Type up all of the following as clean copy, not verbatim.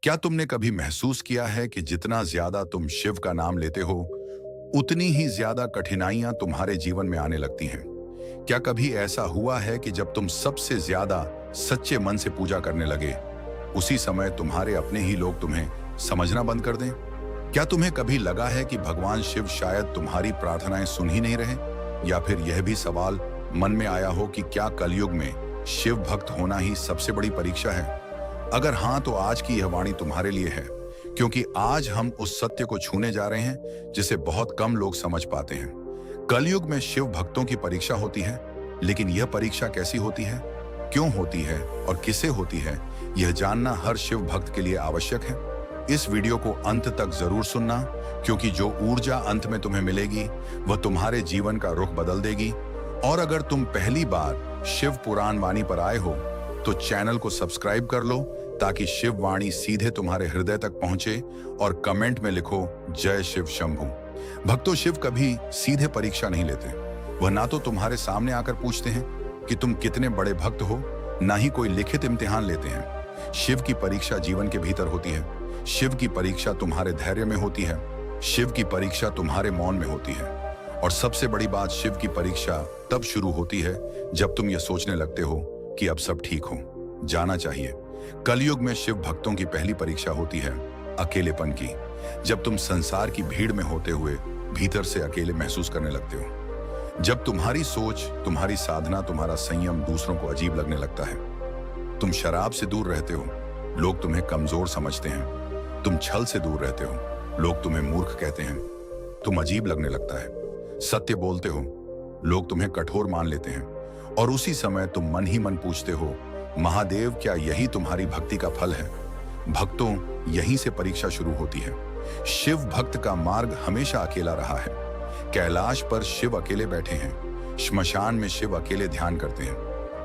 क्या तुमने कभी महसूस किया है कि जितना ज्यादा तुम शिव का नाम लेते हो, उतनी ही ज्यादा कठिनाइयां तुम्हारे जीवन में आने लगती हैं? क्या कभी ऐसा हुआ है कि जब तुम सबसे ज्यादा सच्चे मन से पूजा करने लगे, उसी समय तुम्हारे अपने ही लोग तुम्हें समझना बंद कर दें? क्या तुम्हें कभी लगा है कि भगवान शिव शायद तुम्हारी प्रार्थनाएं सुन ही नहीं रहे? या फिर यह भी सवाल मन में आया हो कि क्या कलयुग में शिव भक्त होना ही सबसे बड़ी परीक्षा है? अगर हाँ, तो आज की यह वाणी तुम्हारे लिए है, क्योंकि आज हम उस सत्य को छूने जा रहे हैं जिसे बहुत कम लोग समझ पाते हैं। कलयुग में शिव भक्तों की परीक्षा होती है, लेकिन यह परीक्षा कैसी होती है, क्यों होती है और किसे होती है, यह जानना हर शिव भक्त के लिए आवश्यक है। इस वीडियो को अंत तक जरूर सुनना, क्योंकि जो ऊर्जा अंत में तुम्हें मिलेगी वह तुम्हारे जीवन का रुख बदल देगी। और अगर तुम पहली बार शिव पुराण वाणी पर आए हो तो चैनल को सब्सक्राइब कर लो, ताकि शिव वाणी सीधे तुम्हारे हृदय तक पहुंचे। और कमेंट में लिखो जय शिव शंभू। भक्तों, शिव कभी सीधे परीक्षा नहीं लेते। वह ना तो तुम्हारे सामने आकर पूछते हैं कि तुम कितने बड़े भक्त हो, ना ही कोई लिखित इम्तिहान लेते हैं। शिव की परीक्षा जीवन के भीतर होती है। शिव की परीक्षा तुम्हारे धैर्य में होती है। शिव की परीक्षा तुम्हारे मौन में होती है। और सबसे बड़ी बात, शिव की परीक्षा तब शुरू होती है जब तुम यह सोचने लगते हो कि अब सब ठीक हो जाना चाहिए। कलयुग में शिव भक्तों की पहली परीक्षा होती है अकेलेपन की। जब तुम संसार की भीड़ में होते हुए भीतर से अकेले महसूस करने लगते हो। जब तुम्हारी सोच, तुम्हारी साधना, तुम्हारा संयम दूसरों को अजीब लगने लगता है। तुम शराब से दूर रहते हो, लोग तुम्हें कमजोर समझते हैं। तुम छल से दूर रहते हो, लोग तुम्हें मूर्ख कहते हैं। तुम अजीब लगने लगता है। सत्य बोलते हो, लोग तुम्हें कठोर मान लेते हैं। और उसी समय तुम मन ही मन पूछते हो, महादेव, क्या यही तुम्हारी भक्ति का फल है? भक्तों, यहीं से परीक्षा शुरू होती है। शिव भक्त का मार्ग हमेशा अकेला रहा है। कैलाश पर शिव अकेले बैठे हैं। श्मशान में शिव अकेले ध्यान करते हैं।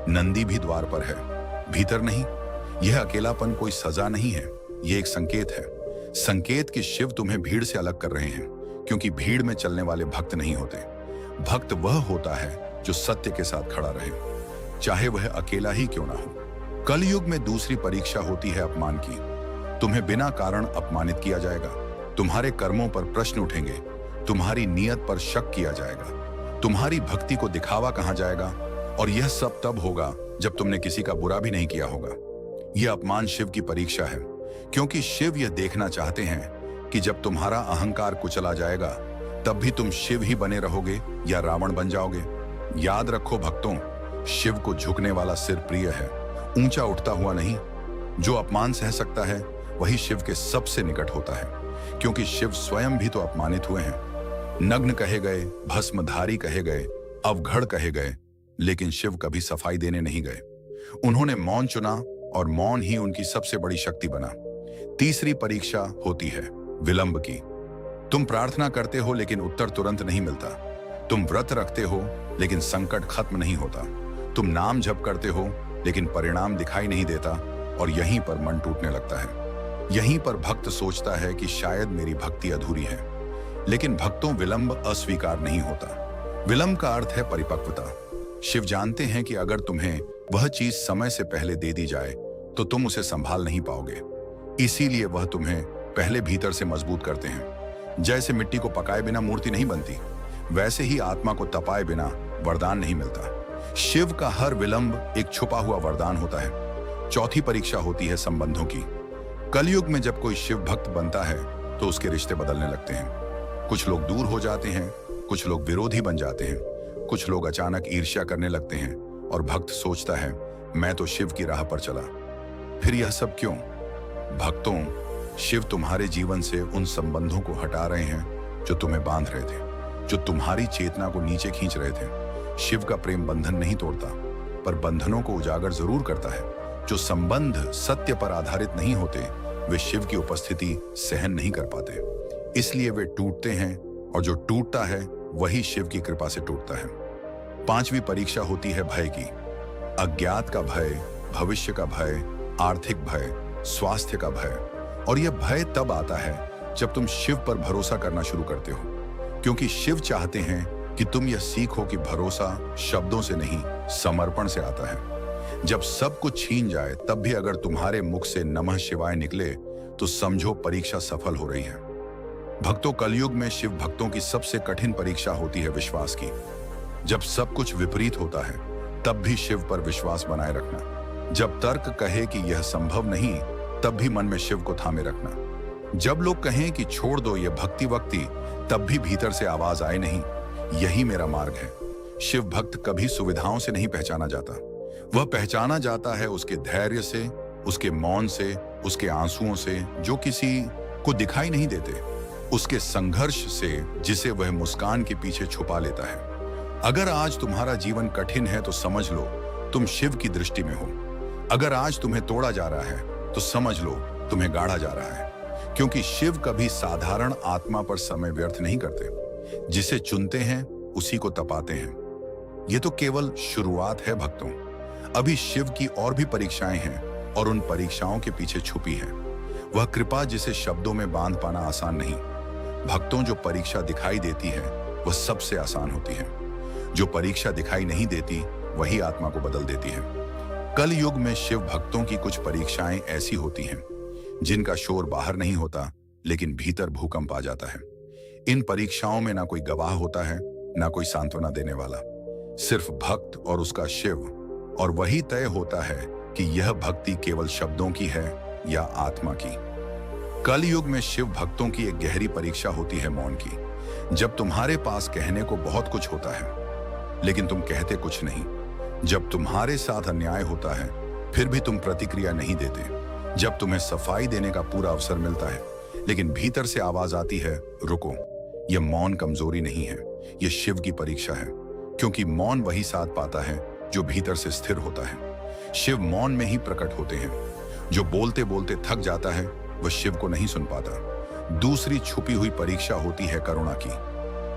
नंदी भी द्वार पर है, भीतर नहीं। यह अकेलापन कोई सजा नहीं है, यह एक संकेत है। संकेत कि शिव तुम्हें भीड़ से अलग कर रहे हैं, क्योंकि भीड़ में चलने वाले भक्त नहीं होते। भक्त वह होता है जो सत्य के साथ खड़ा रहे, चाहे वह अकेला ही क्यों ना हो। कलयुग में दूसरी परीक्षा होती है अपमान की। तुम्हें बिना कारण अपमानित किया जाएगा। तुम्हारे कर्मों पर प्रश्न उठेंगे। तुम्हारी नीयत पर शक किया जाएगा। तुम्हारी भक्ति को दिखावा कहा जाएगा। और यह सब तब होगा जब तुमने किसी का बुरा भी नहीं किया होगा। यह अपमान शिव की परीक्षा है, क्योंकि शिव यह देखना चाहते हैं कि जब तुम्हारा अहंकार कुचला जाएगा, तब भी तुम शिव ही बने रहोगे या रावण बन जाओगे। याद रखो भक्तों, शिव को झुकने वाला सिर प्रिय है, ऊंचा उठता हुआ नहीं। जो अपमान सह सकता है वही शिव के सबसे निकट होता है, क्योंकि शिव स्वयं भी तो अपमानित हुए हैं। नग्न कहे गए, भस्मधारी कहे गए, अवघड़ कहे गए, लेकिन शिव कभी सफाई देने नहीं गए। उन्होंने मौन चुना और मौन ही उनकी सबसे बड़ी शक्ति बना। तीसरी परीक्षा होती है विलंब की। तुम प्रार्थना करते हो लेकिन उत्तर तुरंत नहीं मिलता। तुम व्रत रखते हो लेकिन संकट खत्म नहीं होता। तुम नाम जप करते हो लेकिन परिणाम दिखाई नहीं देता। और यहीं पर मन टूटने लगता है। यहीं पर भक्त सोचता है कि शायद मेरी भक्ति अधूरी है। लेकिन भक्तों, विलंब अस्वीकार नहीं होता। विलंब का अर्थ है परिपक्वता। शिव जानते हैं कि अगर तुम्हें वह चीज समय से पहले दे दी जाए तो तुम उसे संभाल नहीं पाओगे। इसीलिए वह तुम्हें पहले भीतर से मजबूत करते हैं। जैसे मिट्टी को पकाए बिना मूर्ति नहीं बनती, वैसे ही आत्मा को तपाए बिना वरदान नहीं मिलता। शिव का हर विलंब एक छुपा हुआ वरदान होता है। चौथी परीक्षा होती है संबंधों की। कलयुग में जब कोई शिव भक्त बनता है तो उसके रिश्ते बदलने लगते हैं। कुछ लोग दूर हो जाते हैं, कुछ लोग विरोधी बन जाते हैं, कुछ लोग अचानक ईर्ष्या करने लगते हैं। और भक्त सोचता है, मैं तो शिव की राह पर चला। फिर यह सब क्यों? भक्तों, शिव तुम्हारे जीवन से उन संबंधों को हटा रहे हैं जो तुम्हें बांध रहे थे, जो तुम्हारी चेतना को नीचे खींच रहे थे। शिव का प्रेम बंधन नहीं तोड़ता, पर बंधनों को उजागर जरूर करता है। जो संबंध सत्य पर आधारित नहीं होते, वे शिव की उपस्थिति सहन नहीं कर पाते। इसलिए वे टूटते हैं, और जो टूटता है वही शिव की कृपा से टूटता है। पांचवी परीक्षा होती है भय की। अज्ञात का भय, भविष्य का भय, आर्थिक भय, स्वास्थ्य का भय। और यह भय तब आता है जब तुम शिव पर भरोसा करना शुरू करते हो, क्योंकि शिव चाहते हैं कि तुम यह सीखो कि भरोसा शब्दों से नहीं, समर्पण से आता है। जब सब कुछ छीन जाए तब भी अगर तुम्हारे मुख से नमः शिवाय निकले तो समझो परीक्षा सफल हो रही है। भक्तों, कलयुग में शिव भक्तों की सबसे कठिन परीक्षा होती है विश्वास की। जब सब कुछ विपरीत होता है तब भी शिव पर विश्वास बनाए रखना। जब तर्क कहे कि यह संभव नहीं, तब भी मन में शिव को थामे रखना। जब लोग कहें कि छोड़ दो ये भक्ति वक्ति, तब भी भीतर से आवाज आए नहीं, यही मेरा मार्ग है। शिव भक्त कभी सुविधाओं से नहीं पहचाना जाता, वह पहचाना जाता है उसके धैर्य से, उसके मौन से, उसके आंसुओं से जो किसी को दिखाई नहीं देते, उसके संघर्ष से जिसे वह मुस्कान के पीछे छुपा लेता है। अगर आज तुम्हारा जीवन कठिन है तो समझ लो तुम शिव की दृष्टि में हो। अगर आज तुम्हें तोड़ा जा रहा है तो समझ लो तुम्हें गाढ़ा जा रहा है, क्योंकि शिव कभी साधारण आत्मा पर समय व्यर्थ नहीं करते। जिसे चुनते हैं उसी को तपाते हैं। ये तो केवल शुरुआत है भक्तों, अभी शिव की और भी परीक्षाएं हैं और उन परीक्षाओं के पीछे छुपी है वह कृपा जिसे शब्दों में बांध पाना आसान नहीं। भक्तों, जो परीक्षा दिखाई देती है वह सबसे आसान होती है। जो परीक्षा दिखाई नहीं देती वही आत्मा को बदल देती है। कल युग में शिव भक्तों की कुछ परीक्षाएं ऐसी होती हैं जिनका शोर बाहर नहीं होता, लेकिन भीतर भूकंप आ जाता है। इन परीक्षाओं में ना कोई गवाह होता है, ना कोई सांत्वना देने वाला, सिर्फ भक्त और उसका शिव। और वही तय होता है कि यह भक्ति केवल शब्दों की है या आत्मा की। कल युग में शिव भक्तों की एक गहरी परीक्षा होती है मौन की। जब तुम्हारे पास कहने को बहुत कुछ होता है लेकिन तुम कहते कुछ नहीं। जब तुम्हारे साथ अन्याय होता है फिर भी तुम प्रतिक्रिया नहीं देते। जब तुम्हें सफाई देने का पूरा अवसर मिलता है लेकिन भीतर से आवाज आती है, रुको। यह मौन कमजोरी नहीं है, यह शिव की परीक्षा है, क्योंकि मौन वही साथ पाता है जो भीतर से स्थिर होता है। शिव मौन में ही प्रकट होते हैं। जो बोलते बोलते थक जाता है वह शिव को नहीं सुन पाता। दूसरी छुपी हुई परीक्षा होती है करुणा की।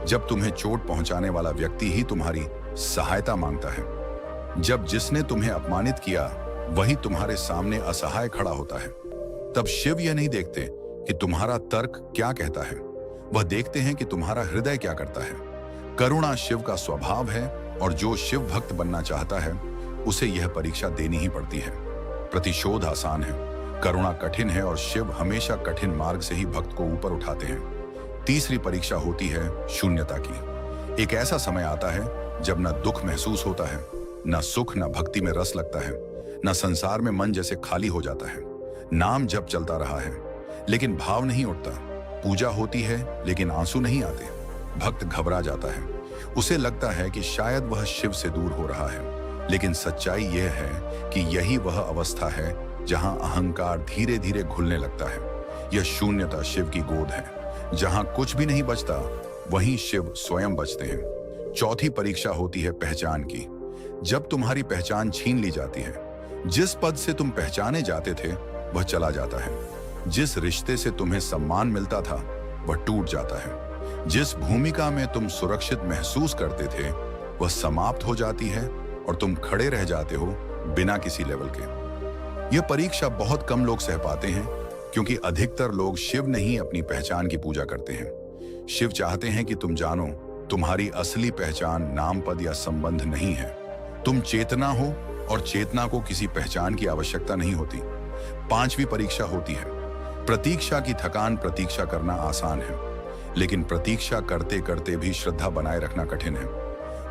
जब तुम्हें चोट पहुंचाने वाला व्यक्ति ही तुम्हारी सहायता मांगता है, जब जिसने तुम्हें अपमानित किया वही तुम्हारे सामने असहाय खड़ा होता है, तब शिव यह नहीं देखते कि तुम्हारा तर्क क्या कहता है, वह देखते हैं कि तुम्हारा हृदय क्या करता है। करुणा शिव का स्वभाव है और जो शिव भक्त बनना चाहता है उसे यह परीक्षा देनी ही पड़ती है। प्रतिशोध आसान है, करुणा कठिन है और शिव हमेशा कठिन मार्ग से ही भक्त को ऊपर उठाते हैं। तीसरी परीक्षा होती है शून्यता की। एक ऐसा समय आता है जब न दुख महसूस होता है, न सुख, न भक्ति में रस लगता है, न संसार में मन जैसे खाली हो जाता है। नाम जप चलता रहा है लेकिन भाव नहीं उठता। पूजा होती है लेकिन आंसू नहीं आते। भक्त घबरा जाता है, उसे लगता है कि शायद वह शिव से दूर हो रहा है, लेकिन सच्चाई यह है कि यही वह अवस्था है जहां अहंकार धीरे धीरे घुलने लगता है। यह शून्यता शिव की गोद है। जहां कुछ भी नहीं बचता वहीं शिव स्वयं बचते हैं। चौथी परीक्षा होती है पहचान की। जब तुम्हारी पहचान छीन ली जाती है, जिस पद से तुम पहचाने जाते थे वह चला जाता है, जिस रिश्ते से तुम्हें सम्मान मिलता था वह टूट जाता है, जिस भूमिका में तुम सुरक्षित महसूस करते थे वह समाप्त हो जाती है और तुम खड़े रह जाते हो बिना किसी लेवल के। यह परीक्षा बहुत कम लोग सह पाते हैं, क्योंकि अधिकतर लोग शिव नहीं अपनी पहचान की पूजा करते हैं। शिव चाहते हैं कि तुम जानो तुम्हारी असली पहचान नाम, पद या संबंध नहीं है। तुम चेतना हो और चेतना को किसी पहचान की आवश्यकता नहीं होती। पांचवी परीक्षा होती है प्रतीक्षा की थकान। प्रतीक्षा करना आसान है, लेकिन प्रतीक्षा करते करते भी श्रद्धा बनाए रखना कठिन है।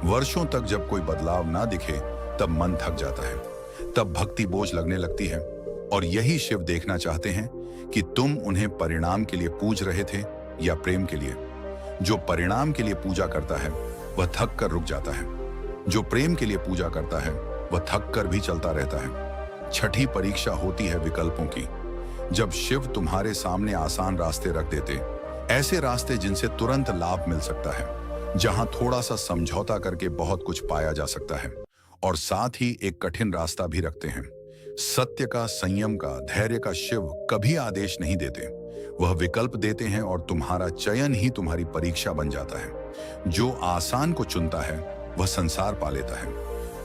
वर्षों तक जब कोई बदलाव ना दिखे तब मन थक जाता है, तब भक्ति बोझ लगने लगती है। और यही शिव देखना चाहते हैं कि तुम उन्हें परिणाम के लिए पूज रहे थे या प्रेम के लिए। जो परिणाम के लिए पूजा करता है वह थक कर रुक जाता है, जो प्रेम के लिए पूजा करता है वह थक कर भी चलता रहता है। छठी परीक्षा होती है विकल्पों की। जब शिव तुम्हारे सामने आसान रास्ते रख देते, ऐसे रास्ते जिनसे तुरंत लाभ मिल सकता है, जहां थोड़ा सा समझौता करके बहुत कुछ पाया जा सकता है, और साथ ही एक कठिन रास्ता भी रखते हैं। सत्य का, संयम का, धैर्य का शिव कभी आदेश नहीं देते, वह विकल्प देते हैं और तुम्हारा चयन ही तुम्हारी परीक्षा बन जाता है। जो आसान को चुनता है वह संसार पा लेता है,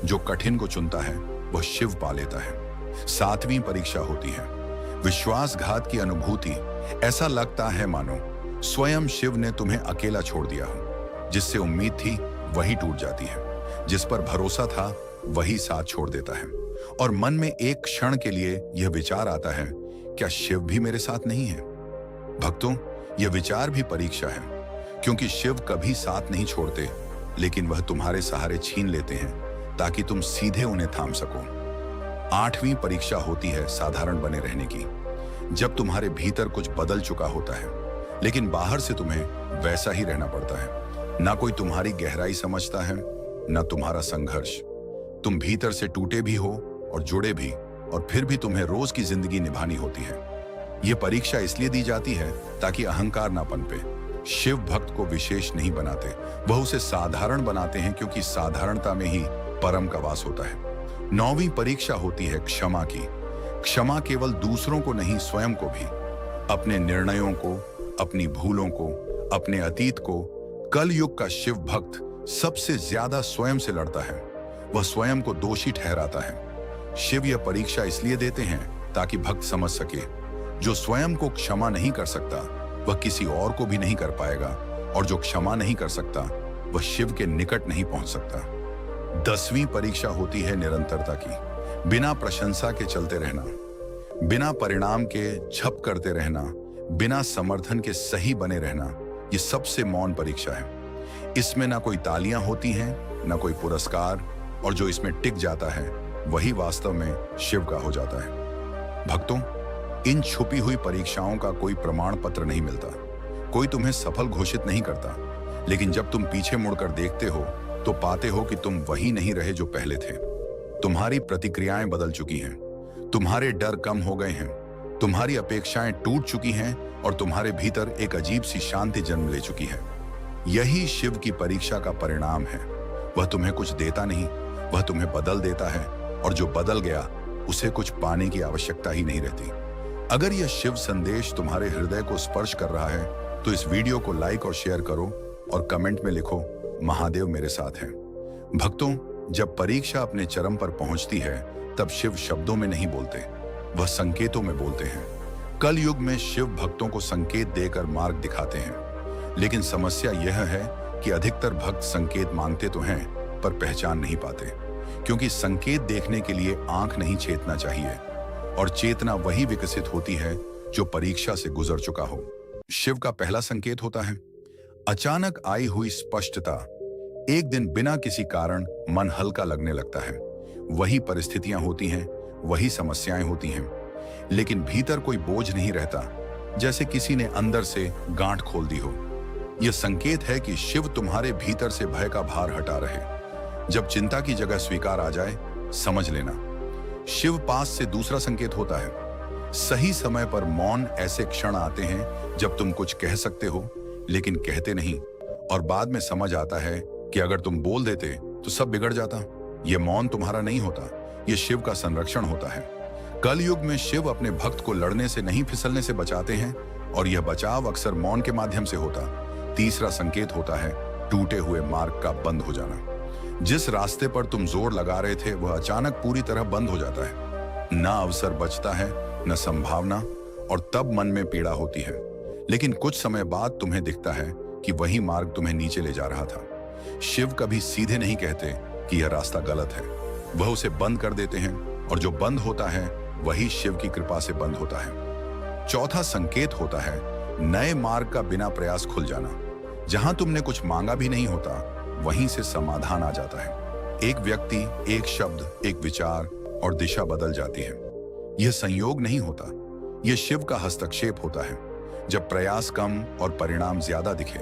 जो कठिन को चुनता है वह शिव पा लेता है। सातवीं परीक्षा होती है विश्वासघात की अनुभूति। ऐसा लगता है मानो स्वयं शिव ने तुम्हें अकेला छोड़ दिया हो। जिससे उम्मीद थी वही टूट जाती है, जिस पर भरोसा था वही साथ छोड़ देता है, और मन में एक क्षण के लिए यह विचार आता है क्या शिव भी मेरे साथ नहीं है? भक्तों, यह विचार भी परीक्षा है, क्योंकि शिव कभी साथ नहीं छोड़ते, लेकिन वह तुम्हारे सहारे छीन लेते हैं ताकि तुम सीधे उन्हें थाम सको। 8वीं परीक्षा होती है साधारण बने रहने की, जब तुम्हारे भीतर कुछ बदल चुका होता है, लेकिन बाहर से तुम्हें वैसा ही रहना पड़ता है। ना कोई तुम्हारी गहराई समझता है, ना तुम्हारा संघर्ष। तुम भीतर से टूटे भी हो और जुड़े भी, और फिर भी तुम्हें रोज की जिंदगी निभानी होती है। यह परीक्षा इसलिए दी जाती है ताकि अहंकार ना पनपे। शिव भक्त को विशेष नहीं बनाते, वह उसे साधारण बनाते हैं, क्योंकि साधारणता में ही परम का वास होता है। 9वीं परीक्षा होती है क्षमा की। क्षमा केवल दूसरों को नहीं, स्वयं को भी। अपने निर्णयों को, अपनी भूलों को, अपने अतीत को। कल युग का शिव भक्त सबसे ज्यादा स्वयं से लड़ता है। वह स्वयं को दोषी ठहराता है। शिव यह परीक्षा इसलिए देते हैं ताकि भक्त समझ सके, जो स्वयं को क्षमा नहीं कर सकता वह किसी और को भी नहीं कर पाएगा, और जो क्षमा नहीं कर सकता वह शिव के निकट नहीं पहुंच सकता। 10वीं परीक्षा होती है निरंतरता की। बिना प्रशंसा के चलते रहना, बिना परिणाम के झप करते रहना, बिना समर्थन के सही बने रहना, यह सबसे मौन परीक्षा है। इसमें ना कोई तालियां होती हैं, ना कोई पुरस्कार, और जो इसमें टिक जाता है वही वास्तव में शिव का हो जाता है। भक्तों, इन छुपी हुई परीक्षाओं का कोई प्रमाण पत्र नहीं मिलता, कोई तुम्हें सफल घोषित नहीं करता, लेकिन जब तुम पीछे मुड़कर देखते हो तो पाते हो कि तुम वही नहीं रहे जो पहले थे। तुम्हारी प्रतिक्रियाएं बदल चुकी हैं, तुम्हारे डर कम हो गए हैं, तुम्हारी अपेक्षाएं टूट चुकी हैं, और तुम्हारे भीतर एक अजीब सी शांति जन्म ले चुकी है। यही शिव की परीक्षा का परिणाम है। वह तुम्हें कुछ देता नहीं, वह तुम्हें बदल देता है, और जो बदल गया उसे कुछ पाने की आवश्यकता ही नहीं रहती। अगर यह शिव संदेश तुम्हारे हृदय को स्पर्श कर रहा है तो इस वीडियो को लाइक और शेयर करो, और कमेंट में लिखो, महादेव मेरे साथ हैं। भक्तों, जब परीक्षा अपने चरम पर पहुंचती है तब शिव शब्दों में नहीं बोलते, वह संकेतों में बोलते हैं। कल युग में शिव भक्तों को संकेत देकर मार्ग दिखाते हैं, लेकिन समस्या यह है कि अधिकतर भक्त संकेत मांगते तो हैं पर पहचान नहीं पाते, क्योंकि संकेत देखने के लिए आंख नहीं चेतना चाहिए, और चेतना वही विकसित होती है जो परीक्षा से गुजर चुका हो। शिव का पहला संकेत होता है अचानक आई हुई स्पष्टता। एक दिन बिना किसी कारण मन हल्का लगने लगता है। वही परिस्थितियां होती हैं, वही समस्याएं होती हैं, लेकिन भीतर कोई बोझ नहीं रहता, जैसे किसी ने अंदर से गांठ खोल दी हो। यह संकेत है कि शिव तुम्हारे भीतर से भय का भार हटा रहे। जब चिंता की जगह स्वीकार आ जाए, समझ लेना शिव पास से दूसरा संकेत होता है सही समय पर मौन। ऐसे क्षण आते हैं जब तुम कुछ कह सकते हो लेकिन कहते नहीं, और बाद में समझ आता है कि अगर तुम बोल देते तो सब बिगड़ जाता। यह मौन तुम्हारा नहीं होता, यह शिव का संरक्षण होता है। कल युग में शिव अपने भक्त को लड़ने से नहीं, फिसलने से बचाते हैं, और यह बचाव अक्सर मौन के माध्यम से होता। तीसरा संकेत होता है टूटे हुए मार्ग का बंद हो जाना। जिस रास्ते पर तुम जोर लगा रहे थे वह अचानक पूरी तरह बंद हो जाता है। ना अवसर बचता है, न संभावना, और तब मन में पीड़ा होती है। लेकिन कुछ समय बाद तुम्हें दिखता है कि वही मार्ग तुम्हें नीचे ले जा रहा था। शिव कभी सीधे नहीं कहते कि यह रास्ता गलत है, वह उसे बंद कर देते हैं, और जो बंद होता है वही शिव की कृपा से बंद होता है। चौथा संकेत होता है नए मार्ग का बिना प्रयास खुल जाना। जहां तुमने कुछ मांगा भी नहीं होता, वहीं से समाधान आ जाता है। एक व्यक्ति, एक शब्द, एक विचार, और दिशा बदल जाती है। यह संयोग नहीं होता, यह शिव का हस्तक्षेप होता है। जब प्रयास कम और परिणाम ज्यादा दिखे,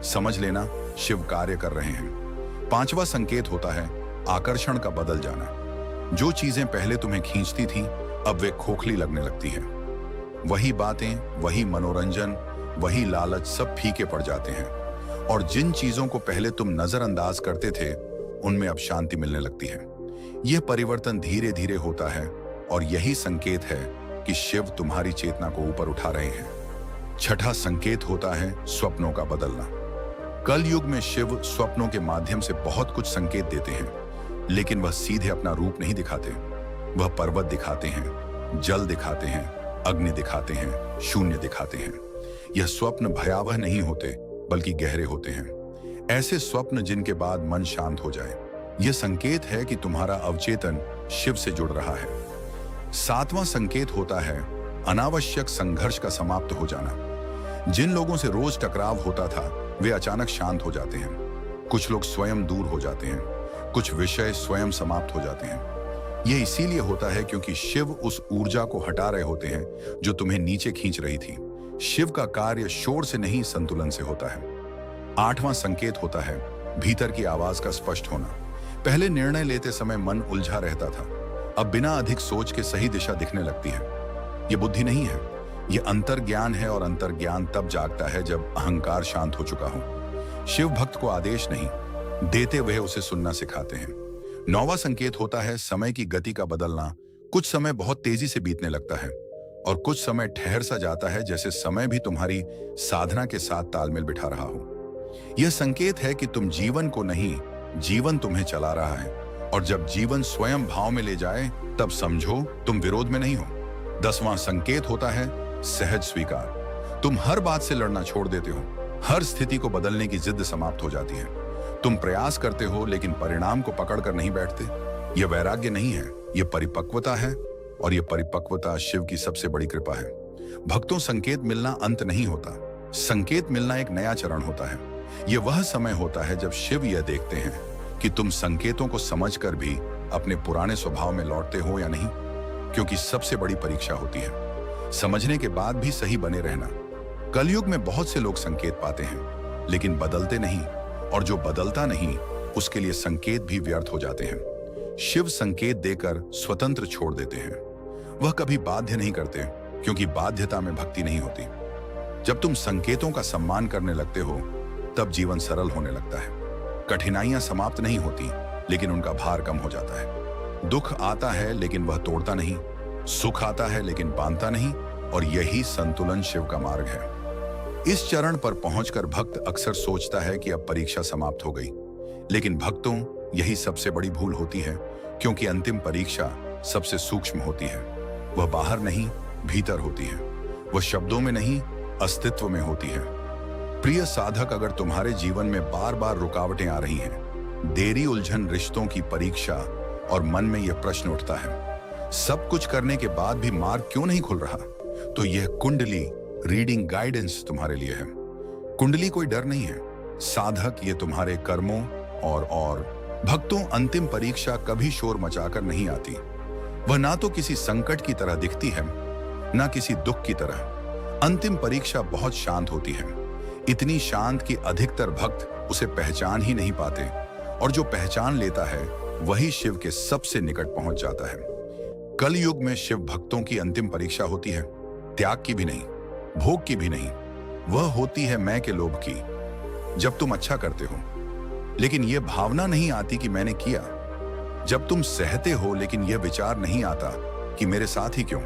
समझ लेना शिव कार्य कर रहे हैं। 5वां संकेत होता है आकर्षण का बदल जाना। जो चीजें पहले तुम्हें खींचती थीं, अब वे खोखली लगने लगती हैं। वही बातें, वही मनोरंजन, वही लालच, सब फीके पड़ जाते हैं, और जिन चीजों को पहले तुम नजरअंदाज करते थे उनमें अब शांति मिलने लगती है। यह परिवर्तन धीरे धीरे होता है, और यही संकेत है कि शिव तुम्हारी चेतना को ऊपर उठा रहे हैं। छठा संकेत होता है स्वप्नों का बदलना। कल युग में शिव स्वप्नों के माध्यम से बहुत कुछ संकेत देते हैं, लेकिन वह सीधे अपना रूप नहीं दिखाते। वह पर्वत दिखाते हैं, जल दिखाते हैं, अग्नि दिखाते हैं, शून्य दिखाते हैं। यह स्वप्न भयावह नहीं होते, बल्कि गहरे होते हैं। ऐसे स्वप्न जिनके बाद मन शांत हो जाए। यह संकेत है कि तुम्हारा अवचेतन शिव से जुड़ रहा है। 7वां संकेत होता है अनावश्यक संघर्ष का समाप्त हो जाना। जिन लोगों से रोज टकराव होता था वे अचानक शांत हो जाते हैं। कुछ लोग स्वयं दूर हो जाते हैं, कुछ विषय स्वयं समाप्त हो जाते हैं। यह इसीलिए होता है क्योंकि शिव उस ऊर्जा को हटा रहे होते हैं जो तुम्हें नीचे खींच रही थी। शिव का कार्य शोर से नहीं, संतुलन से होता है। आठवां संकेत होता है भीतर की आवाज का स्पष्ट होना। पहले निर्णय लेते समय मन उलझा रहता था, अब बिना अधिक सोच के सही दिशा दिखने लगती है। यह बुद्धि नहीं है, यह अंतर्ज्ञान है, और अंतर्ज्ञान तब जागता है जब अहंकार शांत हो चुका हो। शिव भक्त को आदेश नहीं देते, वह उसे सुनना सिखाते हैं। नौवां संकेत होता है समय की गति का बदलना। कुछ समय बहुत तेजी से बीतने लगता है और कुछ समय ठहर सा जाता है, जैसे समय भी तुम्हारी साधना के साथ तालमेल बिठा रहा हो। यह संकेत है कि तुम जीवन को नहीं, जीवन तुम्हें चला रहा है, और जब जीवन स्वयं भाव में ले जाए तब समझो तुम विरोध में नहीं हो। 10वां संकेत होता है सहज स्वीकार। तुम हर बात से लड़ना छोड़ देते हो, हर स्थिति को बदलने की जिद समाप्त हो जाती है। तुम प्रयास करते हो लेकिन परिणाम को पकड़कर नहीं बैठते। यह वैराग्य नहीं है, यह परिपक्वता है, और यह परिपक्वता शिव की सबसे बड़ी कृपा है। भक्तों, संकेत मिलना अंत नहीं होता, संकेत मिलना एक नया चरण होता है। यह वह समय होता है जब शिव यह देखते हैं कि तुम संकेतों को समझकर भी अपने पुराने स्वभाव में लौटते हो या नहीं, क्योंकि सबसे बड़ी परीक्षा होती है समझने के बाद भी सही बने रहना। कलयुग में बहुत से लोग संकेत पाते हैं लेकिन बदलते नहीं, और जो बदलता नहीं उसके लिए संकेत भी व्यर्थ हो जाते हैं। शिव संकेत देकर स्वतंत्र छोड़ देते हैं। वह कभी बाध्य नहीं करते, क्योंकि बाध्यता में भक्ति नहीं होती। जब तुम संकेतों का सम्मान करने लगते हो तब जीवन सरल होने लगता है। कठिनाइयां समाप्त नहीं होती लेकिन उनका भार कम हो जाता है। दुख आता है लेकिन वह तोड़ता नहीं, सुख आता है लेकिन बांधता नहीं, और यही संतुलन शिव का मार्ग है। इस चरण पर पहुंचकर भक्त अक्सर सोचता है कि अब परीक्षा समाप्त हो गई, लेकिन भक्तों, यही सबसे बड़ी भूल होती है, क्योंकि अंतिम परीक्षा सबसे सूक्ष्म होती है। वह बाहर नहीं, भीतर होती है। वह शब्दों में नहीं, अस्तित्व में होती है। प्रिय साधक, अगर तुम्हारे जीवन में बार बार रुकावटें आ रही हैं, देरी, उलझन, रिश्तों की परीक्षा, और मन में यह प्रश्न उठता है सब कुछ करने के बाद भी मार्ग क्यों नहीं खुल रहा, तो यह कुंडली रीडिंग गाइडेंस तुम्हारे लिए है। कुंडली कोई डर नहीं है साधक, ये तुम्हारे कर्मों और भक्तों, अंतिम परीक्षा कभी शोर मचाकर नहीं आती। वह ना तो किसी संकट की तरह दिखती है, ना किसी दुख की तरह। अंतिम परीक्षा बहुत शांत होती है, इतनी शांत कि अधिकतर भक्त उसे पहचान ही नहीं पाते, और जो पहचान लेता है वही शिव के सबसे निकट पहुंच जाता है। कलयुग में शिव भक्तों की अंतिम परीक्षा होती है, त्याग की भी नहीं, भोग की भी नहीं। वह होती है मैं के लोभ की। जब तुम अच्छा करते हो लेकिन यह भावना नहीं आती कि मैंने किया, जब तुम सहते हो लेकिन यह विचार नहीं आता कि मेरे साथ ही क्यों,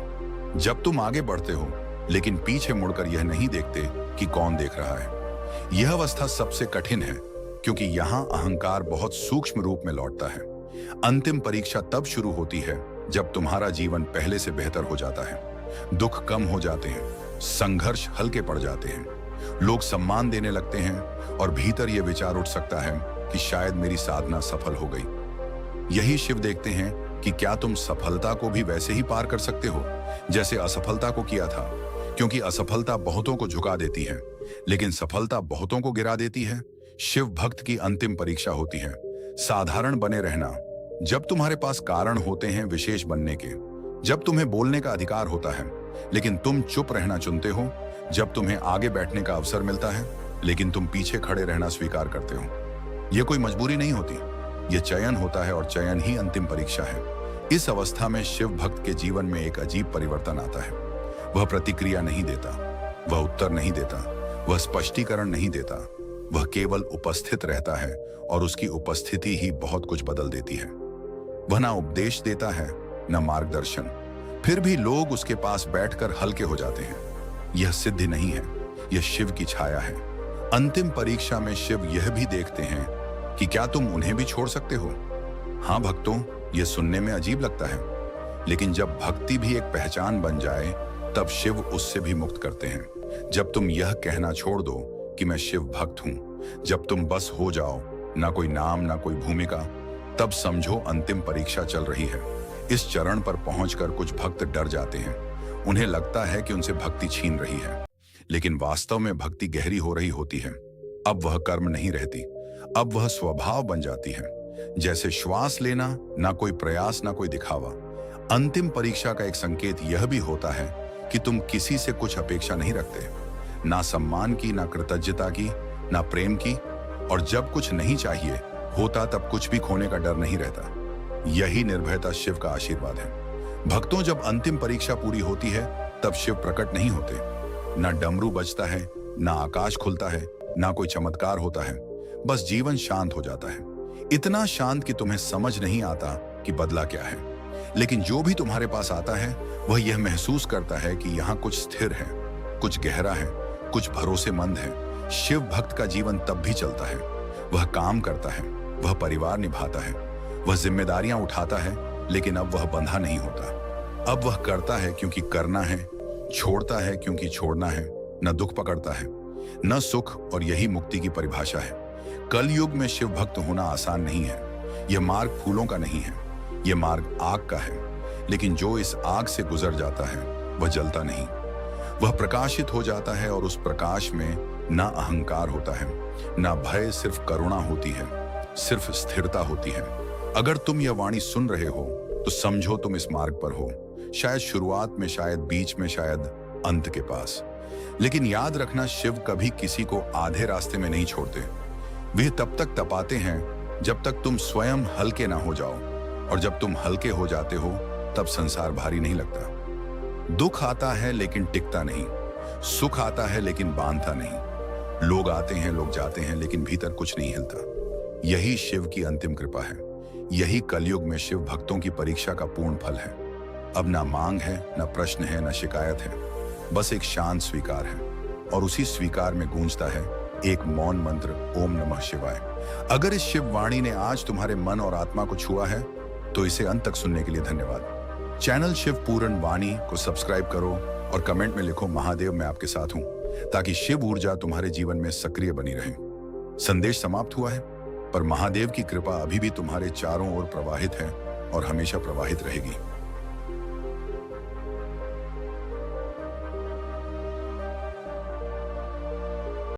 जब तुम आगे बढ़ते हो लेकिन पीछे मुड़कर यह नहीं देखते कि कौन देख रहा है। यह अवस्था सबसे कठिन है, क्योंकि यहां अहंकार बहुत सूक्ष्म रूप में लौटता है। अंतिम परीक्षा तब शुरू होती है जब तुम्हारा जीवन पहले से बेहतर हो जाता है। दुख कम हो जाते हैं, संघर्ष हल्के पड़ जाते हैं, लोग सम्मान देने लगते हैं, और भीतर यह विचार उठ सकता है कि शायद मेरी साधना सफल हो गई। यही शिव देखते हैं कि क्या तुम सफलता को भी वैसे ही पार कर सकते हो जैसे असफलता को किया था, क्योंकि असफलता बहुतों को झुका देती है लेकिन सफलता बहुतों को गिरा देती है। शिव भक्त की अंतिम परीक्षा होती है साधारण बने रहना। जब तुम्हारे पास कारण होते हैं विशेष बनने के, जब तुम्हें बोलने का अधिकार होता है लेकिन तुम चुप रहना चुनते हो, जब तुम्हें आगे बैठने का अवसर मिलता है लेकिन तुम पीछे खड़े रहना स्वीकार करते हो। यह कोई मजबूरी नहीं होती, यह चयन होता है, और चयन ही अंतिम परीक्षा है। इस अवस्था में शिव भक्त के जीवन में एक अजीब परिवर्तन आता है। वह प्रतिक्रिया नहीं देता, वह उत्तर नहीं देता, वह स्पष्टीकरण नहीं देता, वह केवल उपस्थित रहता है, और उसकी उपस्थिति ही बहुत कुछ बदल देती है। वह ना उपदेश देता है, न मार्गदर्शन, फिर भी लोग उसके पास बैठकर हल्के हो जाते हैं। यह सिद्धि नहीं है, यह शिव की छाया है। अंतिम परीक्षा में शिव यह भी देखते हैं कि क्या तुम उन्हें भी छोड़ सकते हो। हाँ भक्तों, यह सुनने में अजीब लगता है, लेकिन जब भक्ति भी एक पहचान बन जाए तब शिव उससे भी मुक्त करते हैं। जब तुम यह कहना छोड़ दो कि मैं शिव भक्त हूं, जब तुम बस हो जाओ, ना कोई नाम ना कोई भूमिका, तब समझो अंतिम परीक्षा चल रही है। इस चरण पर पहुंचकर कुछ भक्त डर जाते हैं। उन्हें लगता है कि उनसे भक्ति छीन रही है, लेकिन वास्तव में भक्ति गहरी हो रही होती है। अब वह कर्म नहीं रहती, अब वह स्वभाव बन जाती है। जैसे श्वास लेना, ना कोई प्रयास ना कोई दिखावा। अंतिम परीक्षा का एक संकेत यह भी होता है कि तुम किसी से कुछ अपेक्षा नहीं रखते, ना सम्मान की, ना कृतज्ञता की, ना प्रेम की। और जब कुछ नहीं चाहिए होता तब कुछ भी खोने का डर नहीं रहता। यही निर्भयता शिव का आशीर्वाद है। भक्तों, जब अंतिम परीक्षा पूरी होती है तब शिव प्रकट नहीं होते। ना डमरू बजता है, ना आकाश खुलता है, ना कोई चमत्कार होता है। बस जीवन शांत हो जाता है, इतना शांत कि तुम्हें समझ नहीं आता कि बदला क्या है। लेकिन जो भी तुम्हारे पास आता है वह यह महसूस करता है कि यहाँ कुछ स्थिर है, कुछ गहरा है, कुछ भरोसेमंद है। शिव भक्त का जीवन तब भी चलता है। वह काम करता है, वह परिवार निभाता है, वह जिम्मेदारियां उठाता है, लेकिन अब वह बंधा नहीं होता। अब वह करता है क्योंकि करना है, छोड़ता है क्योंकि छोड़ना है। न दुख पकड़ता है, न सुख, और यही मुक्ति की परिभाषा है। कलयुग में शिव भक्त होना आसान नहीं है। यह मार्ग फूलों का नहीं है, यह मार्ग आग का है। लेकिन जो इस आग से गुजर जाता है वह जलता नहीं, वह प्रकाशित हो जाता है। और उस प्रकाश में ना अहंकार होता है, ना भय, सिर्फ करुणा होती है, सिर्फ स्थिरता होती है। अगर तुम यह वाणी सुन रहे हो तो समझो तुम इस मार्ग पर हो, शायद शुरुआत में, शायद बीच में, शायद अंत के पास। लेकिन याद रखना, शिव कभी किसी को आधे रास्ते में नहीं छोड़ते। वे तब तक तपाते हैं जब तक तुम स्वयं हल्के ना हो जाओ, और जब तुम हल्के हो जाते हो तब संसार भारी नहीं लगता। दुख आता है लेकिन टिकता नहीं, सुख आता है लेकिन बांधता नहीं। लोग आते हैं, लोग जाते हैं, लेकिन भीतर कुछ नहीं हिलता। यही शिव की अंतिम कृपा है। यही कलयुग में शिव भक्तों की परीक्षा का पूर्ण फल है। अब ना मांग है, ना प्रश्न है, ना शिकायत है, बस एक शांत स्वीकार है। और उसी स्वीकार में गूंजता है एक मौन मंत्र, ओम नमः शिवाय। अगर इस शिव वाणी ने आज तुम्हारे मन और आत्मा को छुआ है तो इसे अंत तक सुनने के लिए धन्यवाद। चैनल शिव पूर्ण वाणी को सब्सक्राइब करो और कमेंट में लिखो, महादेव मैं आपके साथ हूं, ताकि शिव ऊर्जा तुम्हारे जीवन में सक्रिय बनी रहे। संदेश समाप्त हुआ है, पर महादेव की कृपा अभी भी तुम्हारे चारों ओर प्रवाहित है और हमेशा प्रवाहित रहेगी।